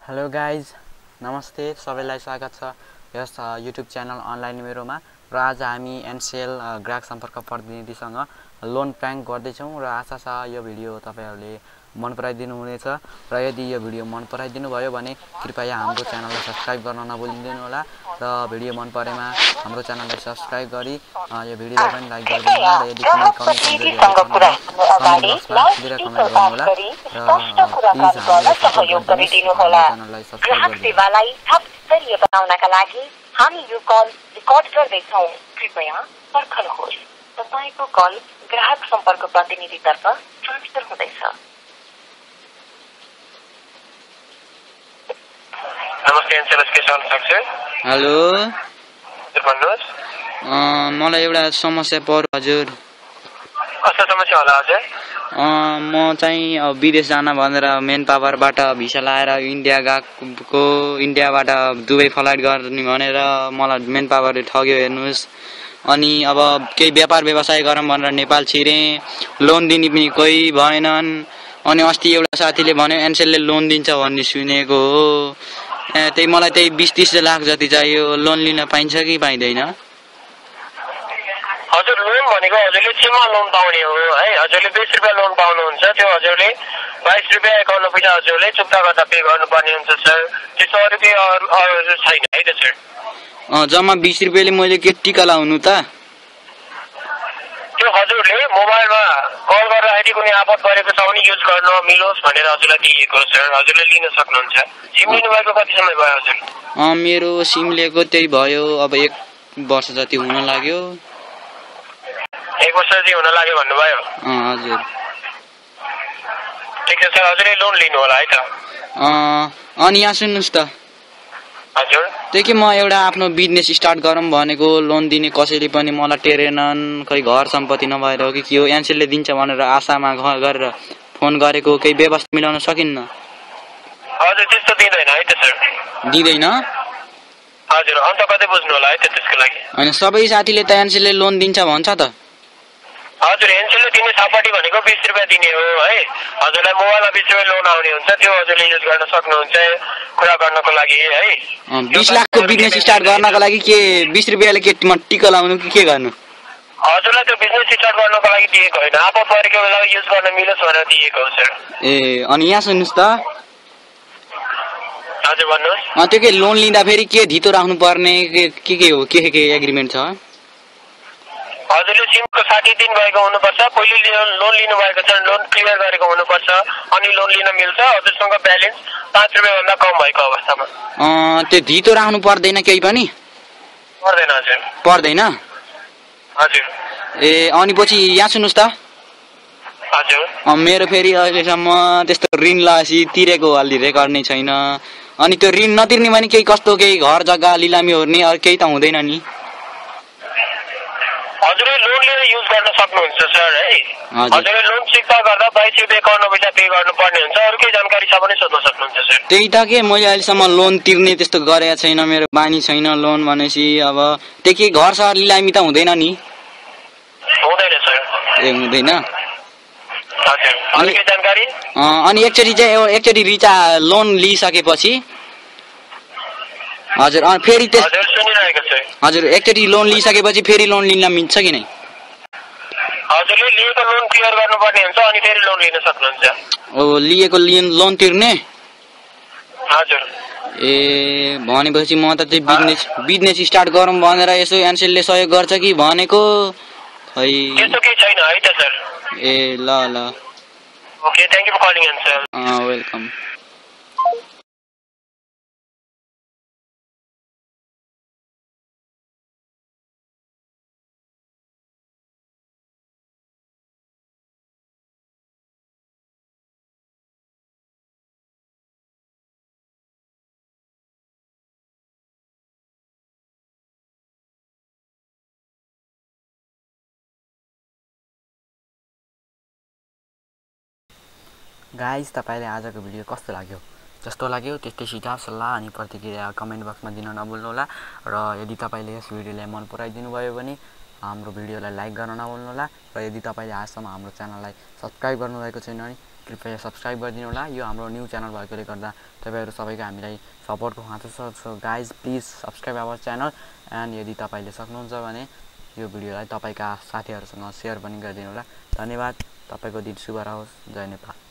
Hello guys नमस्ते सबैलाई स्वागत छ यस युट्युब च्यानल अनलाइन मेरोमा र आज हामी एनसीएल ग्राहक सम्पर्क प्रतिनिधिसँग लोन प्र्याङ्क गर्दैछौँ र आशा छ यो भिडियो तपाईहरुले मन पराइदिनु हुनेछ र यदि यो भिडियो मन पराइदिनु भयो भने कृपया हाम्रो च्यानललाई सब्स्क्राइब गर्न नभुलिदिनु होला र भिडियो मन परेमा हाम्रो च्यानललाई सब्स्क्राइब गरी यो भिडियोलाई पनि लाइक गरिदिनु होला र यदि कुनै कमेन्ट गर्नु होला प्लिज सहयोग गरिदिनु होला ग्राहक सेवालाई थप स्तरीय बनाउनका लागि हामी यो कल रेकर्ड गर्दैछौँ। कृपया पर्खनुहोस्, तपाईको कल ग्राहक सम्पर्क प्रतिनिधितर्फ ट्रान्सफर हुँदैछ। नमस्ते एनसीएल स्टेसन सक्छ। हेलो भन्नुहोस्। मलाई एउटा समस्या पर्यो हजुर। कस्तो समस्या होला हजुर? म चाहिँ विदेश जान भनेर मेन पावरबाट भिसा लाएर इन्डियाबाट दुबई फ्लाइट गर्ने भनेर मलाई मेन पावरले ठग्यो हेर्नुहोस्। अनि अब केही व्यापार व्यवसाय गरौँ भनेर नेपाल छिरेँ, लोन दिने पनि कोही भएनन्। अनि अस्ति एउटा साथीले भन्यो एनसीएलले लोन दिन्छ भन्ने सुनेको हो। त्यही मलाई 20-30 लाख जति चाहियो, लोन लिन पाइन्छ कि पाइँदैन? हजुर लोन भनेको हजुरले सीमा लोन पाउने हो है। हजुरले 20 रुपियाँ लोन पाउनुहुन्छ, त्यो हजुरले 22 रुपियाँ 51 पैसा हजुरले चुक्ता गर्दा पे गर्नुपर्ने हुन्छ सर। त्यो 100 रुपियाँ अरू छैन है त सर। जम्मा 20 रुपियाँले मैले के टिका लाउनु त? त्यो हजुरले मोबाइलमा कल गर्दाखेरि कुनै आपत परेको छ भने युज गर्न मिलोस् भनेर हजुरलाई दिएको सर। हजुरले लिन सक्नुहुन्छ। सिम लिनु भएको कति समय भयो हजुर? मेरो सिम लिएको त्यही भयो अब 1 वर्ष जति हुन लाग्यो। 1 वर्ष जति हुन लाग्यो भन्नुभयो? हजुर। ठिक छ सर, हजुरले लोन लिनु होला है त। अनि यहाँ सुन्नुहोस् त, हजुर त्यो कि म एउटा आफ्नो बिजनेस स्टार्ट गरौँ भनेको लोन दिने कसैले पनि मलाई टेरेनन्, खै घर सम्पत्ति नभएर हो कि के हो, एनसीएलले दिन्छ भनेर आशामा गरेर फोन गरेको, केही व्यवस्था मिलाउन सकिन्न? हजुर त्यस्तो दिँदैन है त सर। दिँदैन? हजुर अन्त कतै बुझ्नु होला है त त्यसको लागि। होइन सबै साथीले त एनसीएलले लोन दिन्छ भन्छ त। हजुर एनसीएलले दिने सपाटी भनेको 20 रुपियाँ दिने हो है। हजुरलाई मोबाइलमा 20 रुपियाँ लोन आउने हुन्छ, त्यो हजुरले युज गर्न सक्नुहुन्छ कुरा गर्नको लागि है। 20 लाखको बिजनेस स्टार्ट गर्नको लागि के 20 रुपियाँले के टिका लाउनु कि के गर्नु? हजुरलाई त्यो बिजनेस स्टार्ट गर्नको लागि दिएको होइन, आपत परेको बेला युज गर्न मिलोस् भनेर दिएको हो सर। अनि यहाँ सुन्नुहोस् त। हजुर भन्नुहोस्। त्यो के लोन लिँदा फेरि के धितो राख्नु पर्ने के हो, के एग्रिमेन्ट छ? हजुरले सिमको 60 दिन भएको हुनुपर्छ, पहिले लोन लिनु भएको छ, लोन क्लियर गरेको हुनुपर्छ, अनि लोन लिन मिल्छ। हजुरसँग ब्यालेन्स 5 रुपियाँ भन्दा कम भएको अवस्थामा। त्यो धितो राख्नु पर्दैन केही पनि? पर्दैन हजुर। पर्दैन? हजुर। अनि पछि यहाँ सुन्नुहोस् त। हजुर। मेरो फेरि अहिलेसम्म त्यस्तो ऋण लासी तिरेको अलि रेकर्ड नै छैन। अनि त्यो ऋण नतिर्ने भने केही कस्तो केही घर जग्गा लिलामी होर्ने अरू केही त हुँदैन नि? हजुरले लोन लिएर युज गर्न सक्नुहुन्छ सर है। हजुरले लोन चुक्ता गर्दा 22 रुपियाँ 51 पैसा पे गर्नुपर्ने हुन्छ। अरू केही जानकारी छ भने सोध्न सक्नुहुन्छ सर। त्यही त के मैले अहिलेसम्म लोन तिर्ने त्यस्तो गरेको छैन, मेरो बानी छैन लोन भनेपछि। अब त्यो के घर सहर लिलामी त हुँदैन नि? हुँदैन सर। हुँदैन? हजुर। अरू केही जानकारी? अनि एकचोटि लोन लिइसकेपछि हजुर फेरि हजुर सुनिरहेको छु। हजुर एकचोटि लोन लिइसकेपछि फेरि लोन लिन मिल्छ कि नै? हजुरले लिएको लोन क्लियर गर्नुपर्ने हुन्छ, अनि फेरि लोन लिन सक्नुहुन्छ। लिएको लोन तिर्ने? हजुर। भनेपछि म त त्यो बिजनेस स्टार्ट गरौँ भनेर यसो एनसीएलले सहयोग गर्छ कि भनेको, खै त्यस्तो केही छैन है त सर। ल okay, thank you for calling NCL. Welcome. Guys तपाईलाई आजको भिडियो कस्तो लाग्यो? जस्तो लाग्यो त्यस्तै सुझाव सल्लाह अनि प्रतिक्रिया कमेन्ट बक्समा दिन नभुल्नुहोला। र यदि तपाईले यस भिडियोलाई मन पराइदिनु भयो भने हाम्रो भिडियोलाई लाइक गर्न नभुल्नुहोला। र यदि तपाईले आजसम्म हाम्रो च्यानललाई सब्स्क्राइब गर्नुभएको छैन भने कृपया सब्सक्राइब गरिदिनु होला। यो हाम्रो न्यू च्यानल भएकोले गर्दा तपाईहरु सबैको हामीलाई सपोर्टको खाँचो छ। So guys please subscribe our channel and यदि तपाईले सक्नुहुन्छ भने यो भिडियोलाई तपाईका साथीहरुसँग शेयर पनि गरिदिनु होला। धन्यवाद। तपाईको दिन शुभ रहोस्। जय नेपाल।